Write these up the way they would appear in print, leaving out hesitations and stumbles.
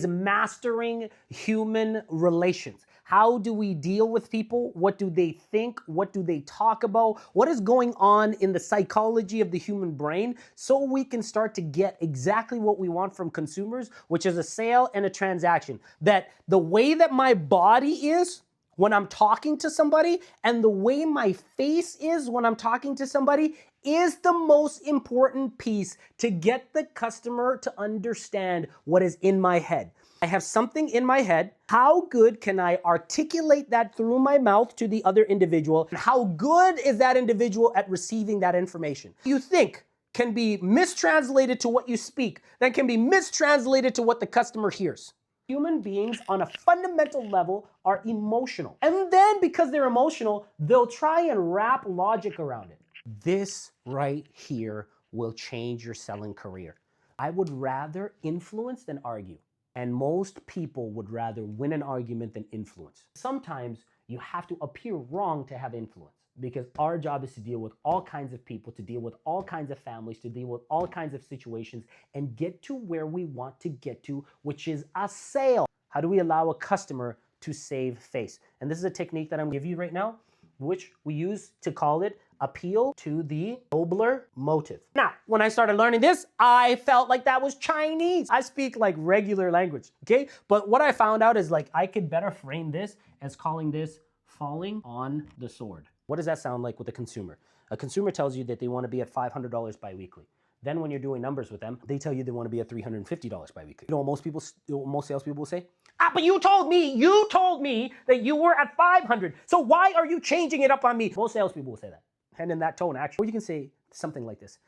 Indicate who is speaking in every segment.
Speaker 1: is mastering human relations. How do we deal with people? What do they think? What do they talk about? What is going on in the psychology of the human brain so we can start to get exactly what we want from consumers, which is a sale and a transaction. That the way that my body is when I'm talking to somebody and the way my face is when I'm talking to somebody is the most important piece to get the customer to understand what is in my head. I have something in my head. How good can I articulate that through my mouth to the other individual? And how good is that individual at receiving that information? You think can be mistranslated to what you speak, that can be mistranslated to what the customer hears. Human beings on a fundamental level are emotional. And then because they're emotional, they'll try and wrap logic around it. This right here will change your selling career. I would rather influence than argue. And most people would rather win an argument than influence. Sometimes you have to appear wrong to have influence, because our job is to deal with all kinds of people, to deal with all kinds of families, to deal with all kinds of situations, and get to where we want to get to, which is a sale. How do we allow a customer to save face? And this is a technique that I'm going to give you right now, which we use to call it appeal to the nobler motive. Now, when I started learning this, I felt like that was Chinese. I speak like regular language, okay? But what I found out is like I could better frame this as calling this falling on the sword. What does that sound like with a consumer? A consumer tells you that they want to be at $500 biweekly. Then when you're doing numbers with them, they tell you they want to be at $350 biweekly. You know what most salespeople will say? But you told me that you were at 500. So why are you changing it up on me? Most salespeople will say that. And in that tone, actually. Or you can say something like this.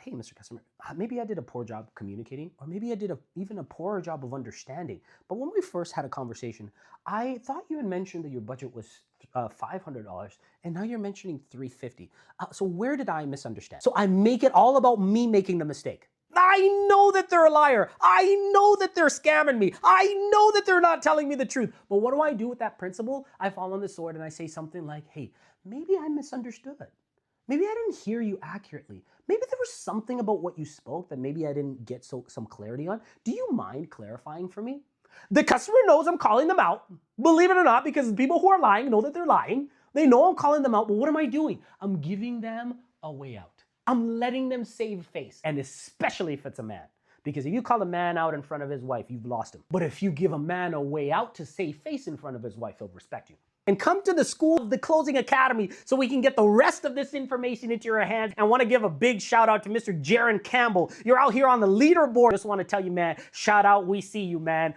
Speaker 1: Hey, Mr. Customer, maybe I did a poor job communicating, or maybe I did even a poorer job of understanding. But when we first had a conversation, I thought you had mentioned that your budget was $500, and now you're mentioning $350. So where did I misunderstand? So I make it all about me making the mistake. I know that they're a liar. I know that they're scamming me. I know that they're not telling me the truth. But what do I do with that principle? I fall on the sword and I say something like, hey, maybe I misunderstood. Maybe I didn't hear you accurately. Maybe there was something about what you spoke that maybe I didn't get some clarity on. Do you mind clarifying for me? The customer knows I'm calling them out, believe it or not, because people who are lying know that they're lying. They know I'm calling them out, but what am I doing? I'm giving them a way out. I'm letting them save face, and especially if it's a man. Because if you call a man out in front of his wife, you've lost him. But if you give a man a way out to save face in front of his wife, he'll respect you. And come to the School of the Closing Academy so we can get the rest of this information into your hands. And I want to give a big shout out to Mr. Jaron Campbell. You're out here on the leaderboard. Just want to tell you, man, shout out, we see you, man.